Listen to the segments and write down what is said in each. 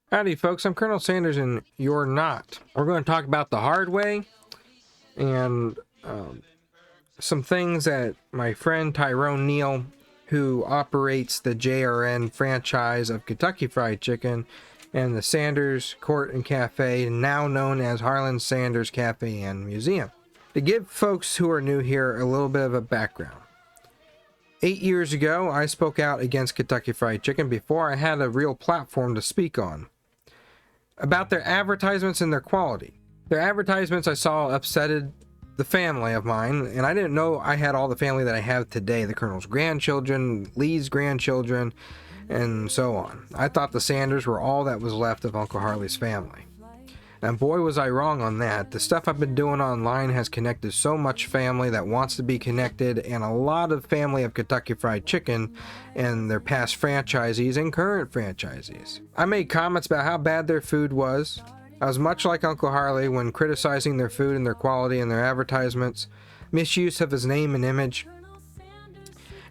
Howdy, folks. I'm Colonel Sanders, and you're not. We're going to talk about the hard way and some things that my friend Tyrone Neal, who operates the JRN franchise of Kentucky Fried Chicken and the Sanders Court and Cafe, now known as Harland Sanders Cafe and Museum. To give folks who are new here a little bit of a background. 8 years ago, I spoke out against Kentucky Fried Chicken before I had a real platform to speak on, about their advertisements and their quality. Their advertisements I saw upsetted the family of mine, and I didn't know I had all the family that I have today, the Colonel's grandchildren, Lee's grandchildren, and so on. I thought the Sanders were all that was left of Uncle Harley's family. And boy was I wrong on that. The stuff I've been doing online has connected so much family that wants to be connected, and a lot of family of Kentucky Fried Chicken and their past franchisees and current franchisees. I made comments about how bad their food was. I was much like Uncle Harley when criticizing their food and their quality and their advertisements, misuse of his name and image.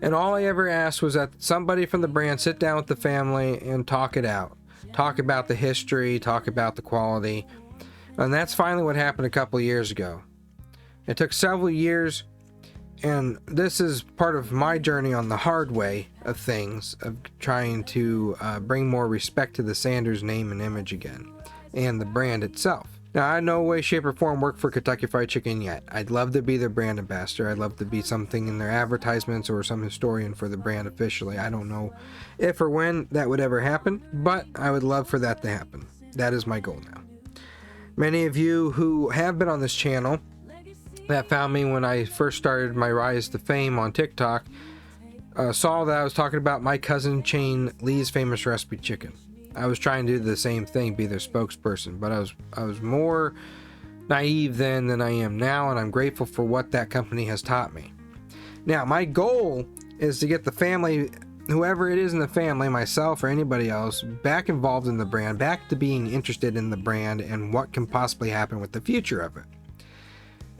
And all I ever asked was that somebody from the brand sit down with the family and talk it out. Talk about the history, talk about the quality. And that's finally what happened a couple of years ago. It took several years, and this is part of my journey on the hard way of things, of trying to bring more respect to the Sanders name and image again, and the brand itself. Now, I in no way, shape, or form work for Kentucky Fried Chicken yet. I'd love to be their brand ambassador. I'd love to be something in their advertisements or some historian for the brand officially. I don't know if or when that would ever happen, but I would love for that to happen. That is my goal now. Many of you who have been on this channel that found me when I first started my rise to fame on TikTok saw that I was talking about my cousin chain, Lee's Famous Recipe Chicken. I was trying to do the same thing, be their spokesperson, but I was more naive then than I am now, and I'm grateful for what that company has taught me. Now, my goal is to get the family, whoever it is in the family, myself or anybody else, back involved in the brand, back to being interested in the brand and what can possibly happen with the future of it.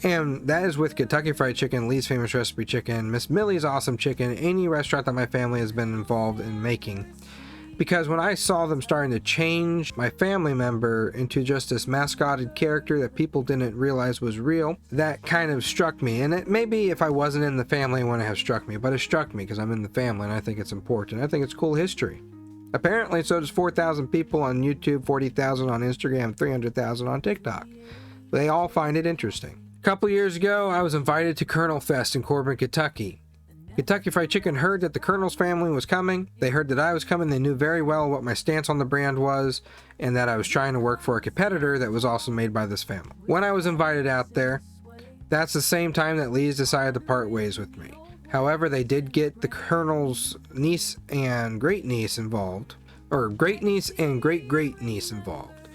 And that is with Kentucky Fried Chicken, Lee's Famous Recipe Chicken, Miss Millie's Awesome Chicken, any restaurant that my family has been involved in making. Because when I saw them starting to change my family member into just this mascotted character that people didn't realize was real, that kind of struck me. And it maybe if I wasn't in the family, it wouldn't have struck me, but it struck me because I'm in the family and I think it's important. I think it's cool history. Apparently, so does 4,000 people on YouTube, 40,000 on Instagram, 300,000 on TikTok. They all find it interesting. A couple years ago, I was invited to Colonel Fest in Corbin, Kentucky. Kentucky Fried Chicken heard that the Colonel's family was coming. They heard that I was coming. They knew very well what my stance on the brand was and that I was trying to work for a competitor that was also made by this family. When I was invited out there, that's the same time that Lee's decided to part ways with me. However, they did get the Colonel's niece and great-niece involved, or great-niece and great-great-niece involved,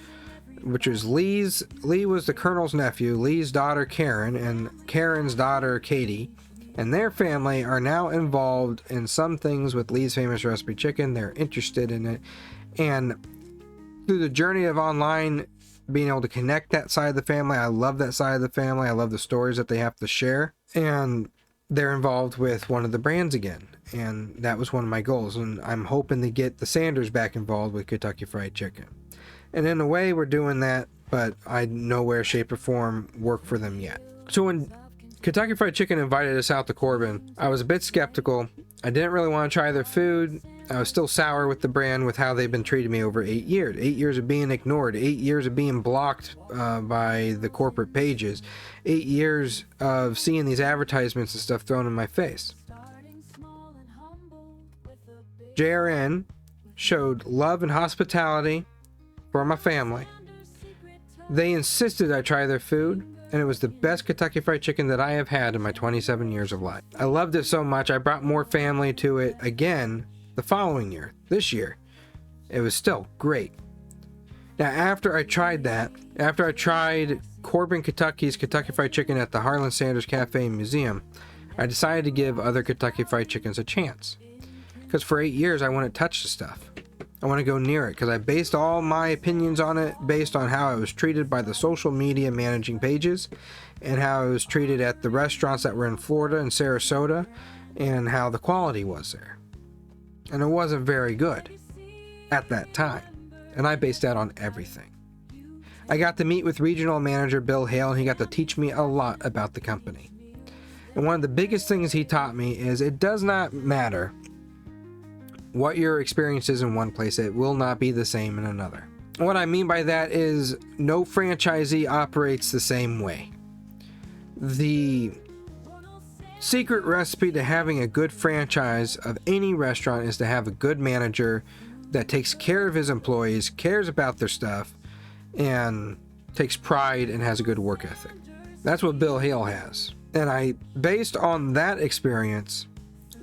which was Lee's. Lee was the Colonel's nephew, Lee's daughter Karen, and Karen's daughter Katie. And their family are now involved in some things with Lee's Famous Recipe Chicken. They're interested in it. And through the journey of online, being able to connect that side of the family, I love that side of the family. I love the stories that they have to share. And they're involved with one of the brands again. And that was one of my goals. And I'm hoping to get the Sanders back involved with Kentucky Fried Chicken. And in a way, we're doing that, but I nowhere, shape, or form work for them yet. So when Kentucky Fried Chicken invited us out to Corbin, I was a bit skeptical. I didn't really want to try their food. I was still sour with the brand with how they've been treating me over 8 years. 8 years of being ignored. 8 years of being blocked by the corporate pages. 8 years of seeing these advertisements and stuff thrown in my face. JRN showed love and hospitality for my family. They insisted I try their food, and it was the best Kentucky Fried Chicken that I have had in my 27 years of life. I loved it so much, I brought more family to it again the following year, this year. It was still great. Now, after I tried that, after I tried Corbin, Kentucky's Kentucky Fried Chicken at the Harland Sanders Cafe and Museum, I decided to give other Kentucky Fried Chickens a chance. Because for 8 years, I wouldn't touch the stuff. I want to go near it because I based all my opinions on it based on how I was treated by the social media managing pages and how I was treated at the restaurants that were in Florida and Sarasota and how the quality was there. And it wasn't very good at that time. and I based that on everything. I got to meet with regional manager Bill Hale, and he got to teach me a lot about the company. And one of the biggest things he taught me is it does not matter what your experience is in one place, it will not be the same in another. What I mean by that is no franchisee operates the same way. The secret recipe to having a good franchise of any restaurant is to have a good manager that takes care of his employees, cares about their stuff, and takes pride and has a good work ethic. That's what Bill Hale has. And based on that experience,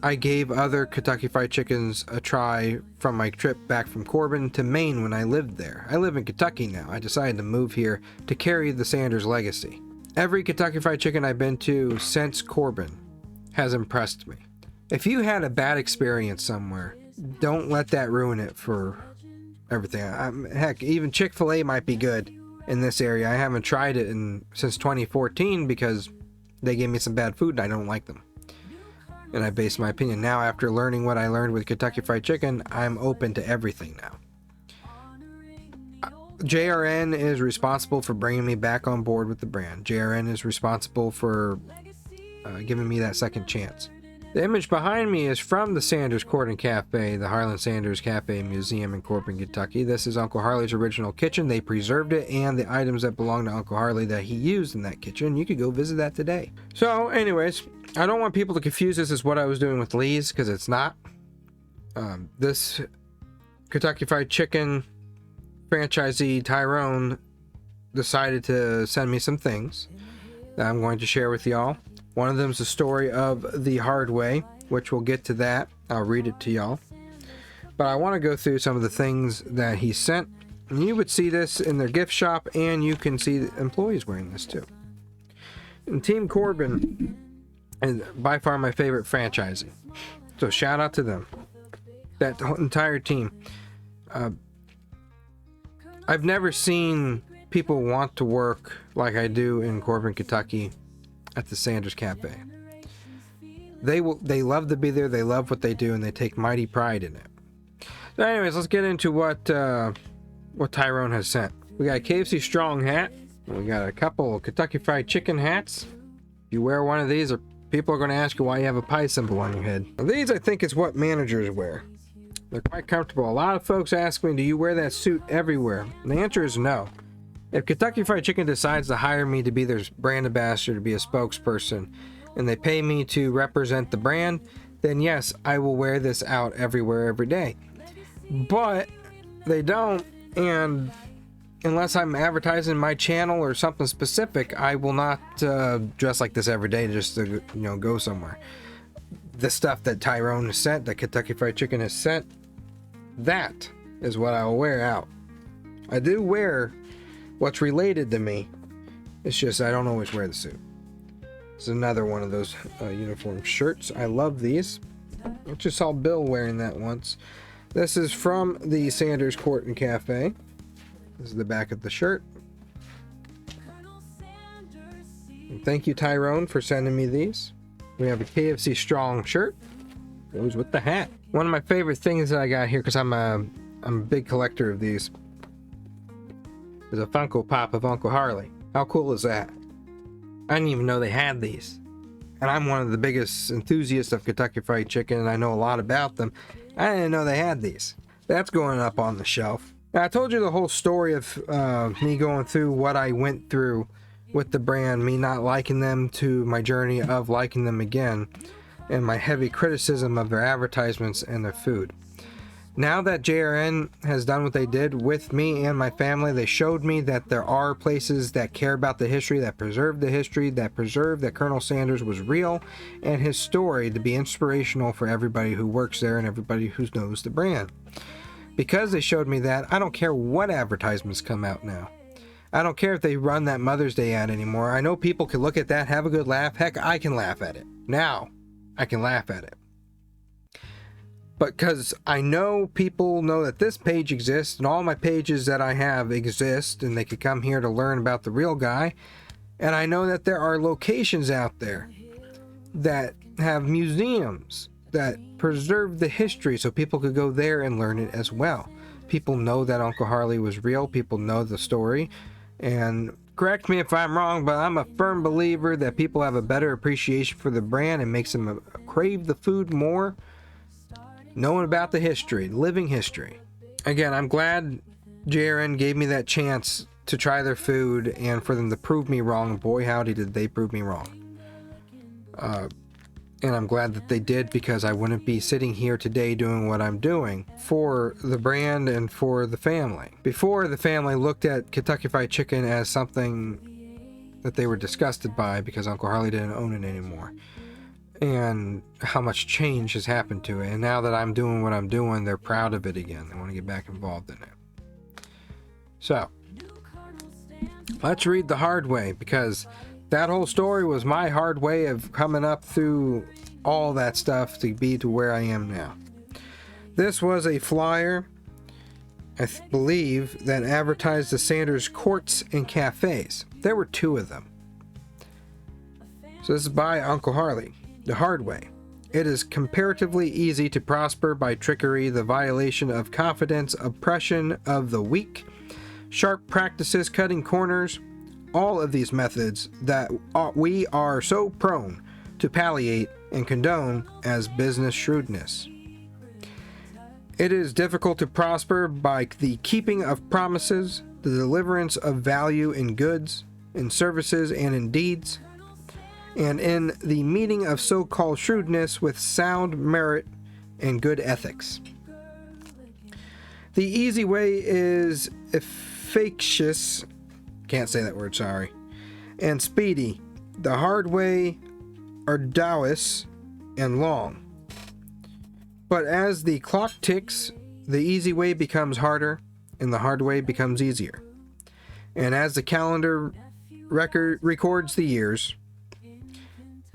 I gave other Kentucky Fried Chickens a try from my trip back from Corbin to Maine when I lived there. I live in Kentucky now. I decided to move here to carry the Sanders legacy. Every Kentucky Fried Chicken I've been to since Corbin has impressed me. If you had a bad experience somewhere, don't let that ruin it for everything. Heck, even Chick-fil-A might be good in this area. I haven't tried it since 2014 because they gave me some bad food and I don't like them. And I base my opinion. Now, after learning what I learned with Kentucky Fried Chicken, I'm open to everything now. JRN is responsible for bringing me back on board with the brand. JRN is responsible for giving me that second chance. The image behind me is from the Sanders Court and Cafe, the Harland Sanders Cafe Museum in Corbin, Kentucky. This is Uncle Harley's original kitchen. They preserved it and the items that belong to Uncle Harley that he used in that kitchen. You could go visit that today. So anyways, I don't want people to confuse this as what I was doing with Lee's, because it's not. This Kentucky Fried Chicken franchisee, Tyrone, decided to send me some things that I'm going to share with y'all. One of them is the story of the hard way, which we'll get to that. I'll read it to y'all. But I want to go through some of the things that he sent. And you would see this in their gift shop, and you can see the employees wearing this too. And Team Corbin is by far my favorite franchising. So shout out to them. That entire team. I've never seen people want to work like I do in Corbin, Kentucky at the Sanders Cafe. They love to be there, they love what they do, and they take mighty pride in it. So anyways, let's get into what Tyrone has sent. We got a KFC Strong hat. We got a couple Kentucky Fried Chicken hats. If you wear one of these, people are going to ask you why you have a pie symbol on your head. Now, these, I think, is what managers wear. They're quite comfortable. A lot of folks ask me, do you wear that suit everywhere? And the answer is no. If Kentucky Fried Chicken decides to hire me to be their brand ambassador, to be a spokesperson, and they pay me to represent the brand, then yes, I will wear this out everywhere, every day. But they don't, and unless I'm advertising my channel or something specific, I will not dress like this every day just to go somewhere. The stuff that Tyrone has sent, that Kentucky Fried Chicken has sent, that is what I will wear out. I do wear what's related to me. It's just I don't always wear the suit. It's another one of those uniform shirts. I love these. I just saw Bill wearing that once. This is from the Sanders Court and Cafe. This is the back of the shirt. And thank you, Tyrone, for sending me these. We have a KFC Strong shirt. Goes with the hat. One of my favorite things that I got here, because I'm a big collector of these, is a Funko Pop of Uncle Harley. How cool is that? I didn't even know they had these. And I'm one of the biggest enthusiasts of Kentucky Fried Chicken, and I know a lot about them. I didn't know they had these. That's going up on the shelf. Now, I told you the whole story of me going through what I went through with the brand, me not liking them to my journey of liking them again, and my heavy criticism of their advertisements and their food. Now that JRN has done what they did with me and my family, they showed me that there are places that care about the history, that preserve the history, that preserve that Colonel Sanders was real, and his story to be inspirational for everybody who works there and everybody who knows the brand. Because they showed me that, I don't care what advertisements come out now. I don't care if they run that Mother's Day ad anymore. I know people can look at that, have a good laugh. Heck, I can laugh at it. Now, I can laugh at it. But because I know people know that this page exists, and all my pages that I have exist, and they could come here to learn about the real guy. And I know that there are locations out there that have museums that preserve the history so people could go there and learn it as well. People know that Uncle Harley was real. People know the story. And correct me if I'm wrong, but I'm a firm believer that people have a better appreciation for the brand and makes them crave the food more, knowing about the history, living history. Again, I'm glad JRN gave me that chance to try their food and for them to prove me wrong. Boy, howdy did they prove me wrong. And I'm glad that they did, because I wouldn't be sitting here today doing what I'm doing for the brand and for the family. Before, the family looked at Kentucky Fried Chicken as something that they were disgusted by because Uncle Harley didn't own it anymore. And how much change has happened to it. And now that I'm doing what I'm doing, they're proud of it again. They want to get back involved in it. So, let's read the hard way, because that whole story was my hard way of coming up through all that stuff to be to where I am now. This was a flyer, I believe, that advertised the Sanders courts and cafes. There were 2 of them. So this is by Uncle Harley. The hard way. It is comparatively easy to prosper by trickery, the violation of confidence, oppression of the weak, sharp practices, cutting corners, all of these methods that we are so prone to palliate and condone as business shrewdness. It is difficult to prosper by the keeping of promises, the deliverance of value in goods, in services, and in deeds, and in the meeting of so-called shrewdness with sound merit and good ethics. The easy way is efficacious, can't say that word, sorry, and speedy. The hard way arduous and long. But as the clock ticks, the easy way becomes harder and the hard way becomes easier. And as the calendar records the years,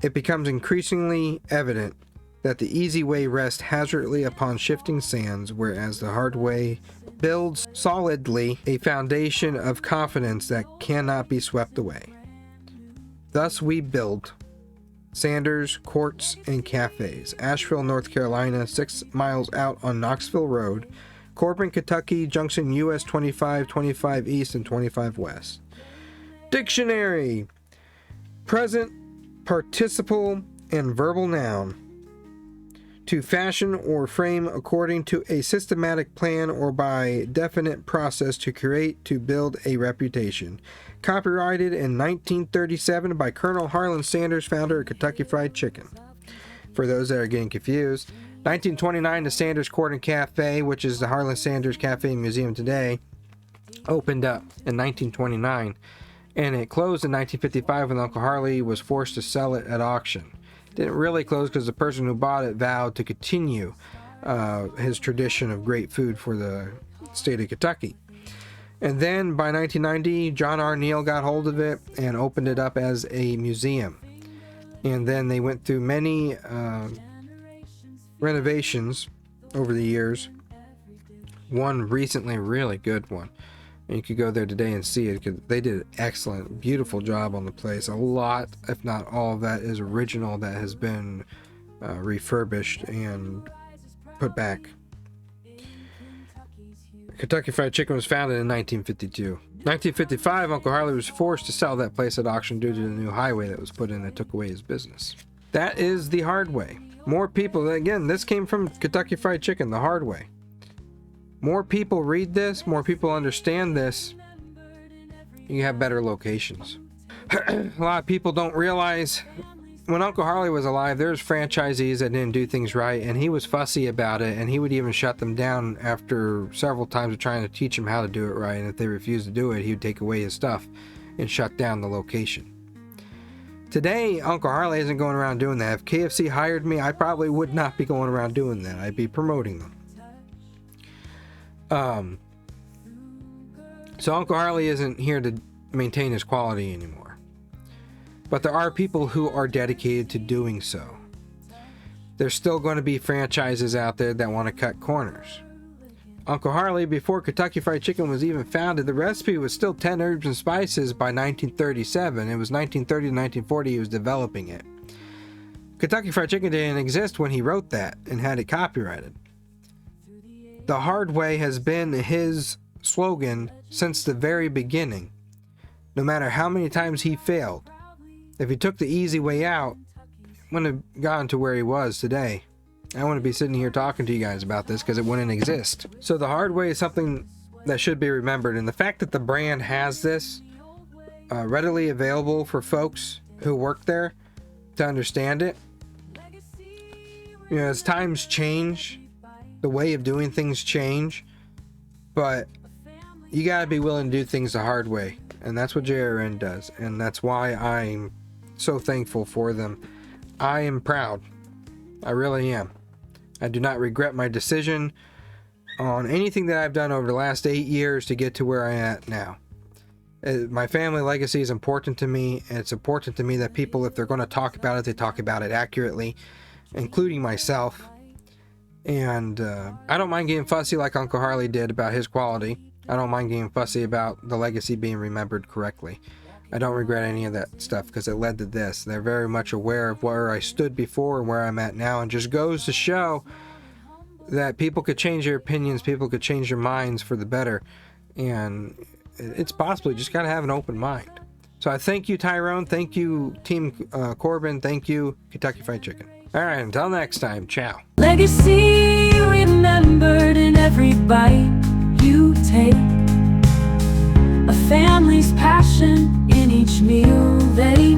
it becomes increasingly evident that the easy way rests hazardly upon shifting sands, whereas the hard way builds solidly a foundation of confidence that cannot be swept away. Thus we build Sanders Courts and Cafes, Asheville, North Carolina, 6 miles out on Knoxville Road, Corbin, Kentucky, junction US 25, 25 East, and 25 West. Dictionary: present participle and verbal noun. To fashion or frame according to a systematic plan or by definite process to create, to build a reputation. Copyrighted in 1937 by Colonel Harland Sanders, founder of Kentucky Fried Chicken. For those that are getting confused, 1929, the Sanders Court and Cafe, which is the Harland Sanders Cafe and Museum today, opened up in 1929, and it closed in 1955 when Uncle Harley was forced to sell it at auction. Didn't really close because the person who bought it vowed to continue his tradition of great food for the state of Kentucky. And then by 1990, John R. Neal got hold of it and opened it up as a museum. And then they went through many renovations over the years. One recently, really good one. And you could go there today and see it, because they did an excellent, beautiful job on the place. A lot, if not all of that, is original that has been refurbished and put back. Kentucky Fried Chicken was founded in 1952. 1955, Uncle Harley was forced to sell that place at auction due to the new highway that was put in that took away his business. That is the hard way. More people, again, this came from Kentucky Fried Chicken, the hard way. More people read this, more people understand this, you have better locations. A lot of people don't realize when Uncle Harley was alive, there's franchisees that didn't do things right, and he was fussy about it, and he would even shut them down after several times of trying to teach them how to do it right, and if they refused to do it, he would take away his stuff and shut down the location. Today, Uncle Harley isn't going around doing that. If KFC hired me, I probably would not be going around doing that. I'd be promoting them. So Uncle Harley isn't here to maintain his quality anymore. But there are people who are dedicated to doing so. There's still going to be franchises out there that want to cut corners. Uncle Harley, before Kentucky Fried Chicken was even founded, the recipe was still 10 herbs and spices by 1937. It was 1930 to 1940 he was developing it. Kentucky Fried Chicken didn't exist when he wrote that and had it copyrighted. The hard way has been his slogan since the very beginning. No matter how many times he failed, if he took the easy way out, he wouldn't have gotten to where he was today. I wouldn't be sitting here talking to you guys about this because it wouldn't exist. So the hard way is something that should be remembered, and the fact that the brand has this readily available for folks who work there to understand it. You know, as times change, the way of doing things change, but you gotta be willing to do things the hard way, and that's what JRN does, and that's why I'm so thankful for them. I am proud. I really am. I do not regret my decision on anything that I've done over the last 8 years to get to where I am at now. My family legacy is important to me, and it's important to me that people, if they're going to talk about it, they talk about it accurately, including myself. And I don't mind getting fussy like Uncle Harley did about his quality. I don't mind getting fussy about the legacy being remembered correctly. I don't regret any of that stuff because it led to this. They're very much aware of where I stood before and where I'm at now, and just goes to show that people could change their opinions, people could change their minds for the better, and it's possible. You just got to have an open mind. So I thank you, Tyrone. Thank you, Team Corbin. Thank you, Kentucky Fried Chicken. All right, until next time, ciao. Legacy remembered in every bite you take, a family's passion in each meal they